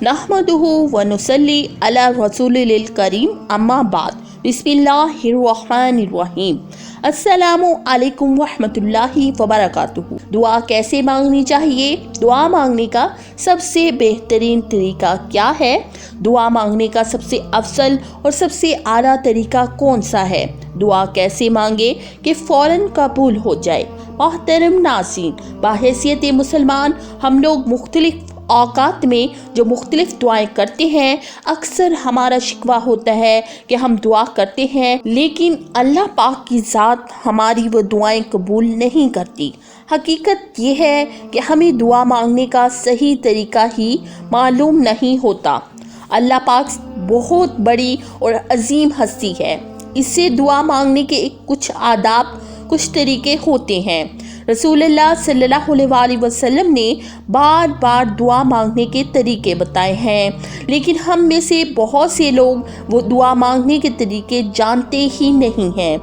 नहमदुहु व नुसल्ली अला रसूलिल करीम अम्मा बाद बिस्मिल्लाहिर्रहमानिर्रहीम अस्सलामु अलैकुम वरहमतुल्लाहि वबरकातुहू। दुआ कैसे मांगनी चाहिए? दुआ मांगने का सबसे बेहतरीन तरीका क्या है? दुआ मांगने का सबसे अफजल और सबसे आला तरीका कौन सा है? दुआ कैसे मांगे कि फ़ौरन कबूल हो जाए? मोहतरम नाज़रीन, बाहैसियत मुसलमान हम लोग मुख्तलिफ औकात में जो मुख्तलिफ दुआएं करते हैं, अक्सर हमारा शिकवा होता है कि हम दुआ करते हैं लेकिन अल्लाह पाक की ज़ात हमारी वो दुआएं कबूल नहीं करती। हकीकत ये है कि हमें दुआ मांगने का सही तरीका ही मालूम नहीं होता। अल्लाह पाक बहुत बड़ी और अजीम हस्ती है, इससे दुआ मांगने के कुछ आदाब, कुछ तरीके होते हैं। रसूलुल्लाह सल्लल्लाहु अलैहि वसल्लम ने बार बार दुआ मांगने के तरीके बताए हैं, लेकिन हम में से बहुत से लोग वो दुआ मांगने के तरीके जानते ही नहीं हैं।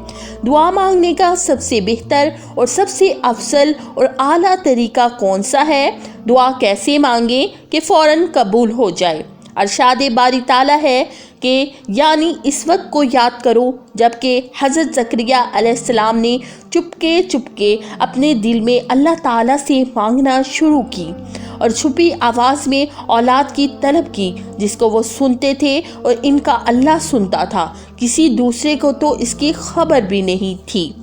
दुआ मांगने का सबसे बेहतर और सबसे अफजल और आला तरीका कौन सा है? दुआ कैसे मांगे कि फ़ौरन कबूल हो जाए? अरशाद बारी ताला है कि यानी इस वक्त को याद करो जबकि हज़रत ज़करिया अलैहिस्सलाम ने चुपके चुपके अपने दिल में अल्लाह ताला से मांगना शुरू की और छुपी आवाज़ में औलाद की तलब की, जिसको वो सुनते थे और इनका अल्लाह सुनता था। किसी दूसरे को तो इसकी खबर भी नहीं थी।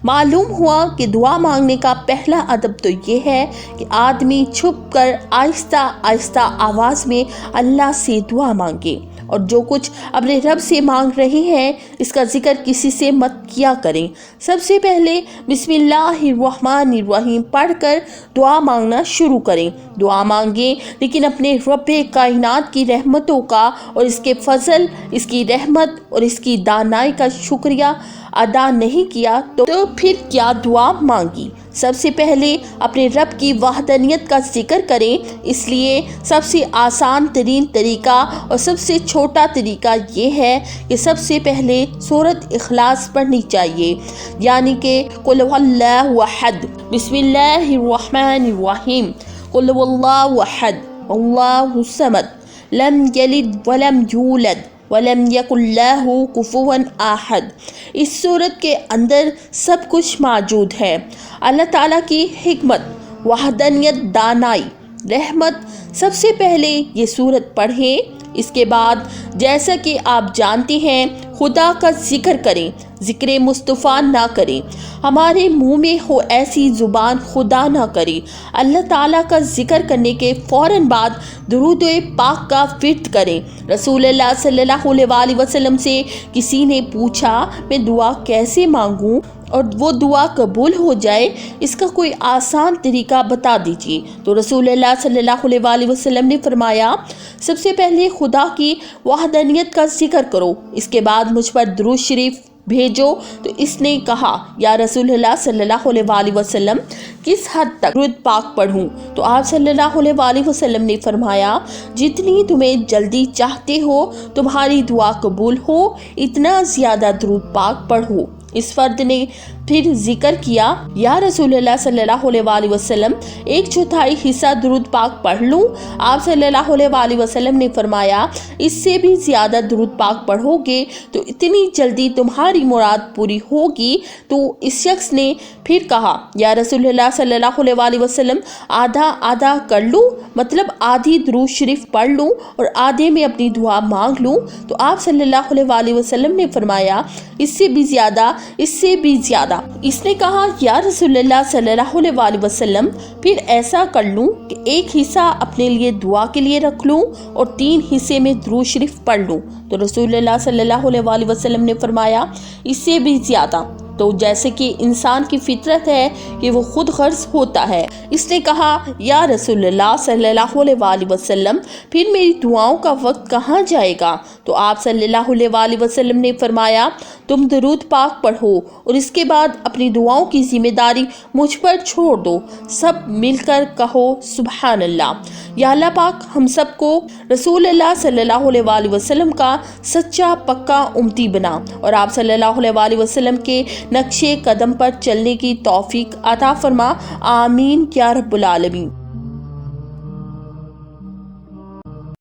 मालूम हुआ कि दुआ मांगने का पहला अदब तो ये है कि आदमी छुप कर आहिस्ता आहिस्ता आवाज़ में अल्लाह से दुआ मांगे और जो कुछ अपने रब से मांग रहे हैं इसका जिक्र किसी से मत किया करें। सबसे पहले बिस्मिल्लाहिर्रहमानिर्रहीम पढ़कर दुआ मांगना शुरू करें। दुआ मांगें लेकिन अपने रब कायनात की रहमतों का और इसके फजल, इसकी रहमत और इसकी दानाई का शुक्रिया अदा नहीं किया तो फिर क्या दुआ मांगी? सबसे पहले अपने रब की वहदानियत का जिक्र करें। इसलिए सबसे आसान तरीन तरीका और सबसे छोटा तरीका ये है कि सबसे पहले सूरत इखलास पढ़नी चाहिए, यानी कि कुल हुवल्लाहु अहद, बिस्मिल्लाहिर्रहमानिर्रहीम, कुल हुवल्लाहु अहद, अल्लाहु समद, लम यलिद वलम यूलद वलम यकुल्लाहु कुफुवन आहद। इस सूरत के अंदर सब कुछ मौजूद है। अल्लाह ताला की हिकमत, वहदानियत, दानाई, रहमत। सबसे पहले ये सूरत पढ़ें। इसके बाद जैसा कि आप जानते हैं खुदा का जिक्र करें, ज़िक्र मुस्तफ़ा ना करें। हमारे मुंह में हो ऐसी ज़ुबान खुदा ना करे। अल्लाह ताला का जिक्र करने के फ़ौरन बाद दुरूद पाक का विर्द करें। रसूलुल्लाह सल्लल्लाहु अलैहि वसल्लम से किसी ने पूछा मैं दुआ कैसे मांगूं और वो दुआ कबूल हो जाए, इसका कोई आसान तरीका बता दीजिए। तो रसूलुल्लाह सल्लल्लाहु अलैहि वसल्लम ने फरमाया सबसे पहले खुदा की वहदानियत का जिक्र करो, इसके बाद मुझ पर दुरूद शरीफ भेजो। तो इसने कहा या रसूलुल्लाह सल्लल्लाहु अलैहि वसल्लम किस हद तक दुरूद पाक पढ़ूं? तो आप सल्लल्लाहु अलैहि वसल्लम ने फरमाया जितनी तुम्हें जल्दी चाहते हो तुम्हारी दुआ कबूल हो इतना ज़्यादा दुरूद पाक पढ़ो। इस फर्द ने फिर जिक्र किया या रसूलुल्लाह सल्लल्लाहु अलैहि वसल्लम 1/4 हिस्सा दुरूद पाक पढ़ लूँ? आप सल्लल्लाहु अलैहि वसल्लम ने फरमाया इससे भी ज़्यादा दुरूद पाक पढ़ोगे तो इतनी जल्दी तुम्हारी मुराद पूरी होगी। तो इस शख्स ने फिर कहा या रसूलुल्लाह सल्लल्लाहु अलैहि वसल्लम आधा आधा कर लूँ, मतलब आधी दुरूद शरीफ पढ़ लूँ और आधे में अपनी दुआ मांग लूँ? तो आप सल्लल्लाहु अलैहि वसल्लम ने फरमाया इससे भी ज़्यादा, इससे भी ज़्यादा। इसने कहा या रसूलुल्लाह सल्लल्लाहु अलैहि वसल्लम फिर ऐसा कर लूं कि एक हिस्सा अपने लिए दुआ के लिए रख लूं और 3 हिस्से में दुरूद शरीफ पढ़ लूं? तो रसूलुल्लाह सल्लल्लाहु अलैहि वसल्लम ने फरमाया इससे भी ज़्यादा। तो जैसे कि इंसान की फितरत है कि वो खुद गर्ज होता है। इसने कहा या रसूलुल्लाह सल्लल्लाहु अलैहि वसल्लम फिर मेरी दुआओं का वक्त कहाँ जाएगा? तो आप सल्लल्लाहु अलैहि वसल्लम ने फरमाया तुम दुरूद पाक पढ़ो और इसके बाद अपनी दुआओं की जिम्मेदारी मुझ पर छोड़ दो। सब मिलकर कहो सुभान अल्लाह। या अल्लाह पाक हम सबको रसूलुल्लाह सल्लल्लाहु अलैहि वसल्लम का सच्चा पक्का उम्मती बना और आप सल्लल्लाहु अलैहि वसल्लम के नक्शे कदम पर चलने की तौफीक अता फरमा। आमीन या रब्बुल आलमीन।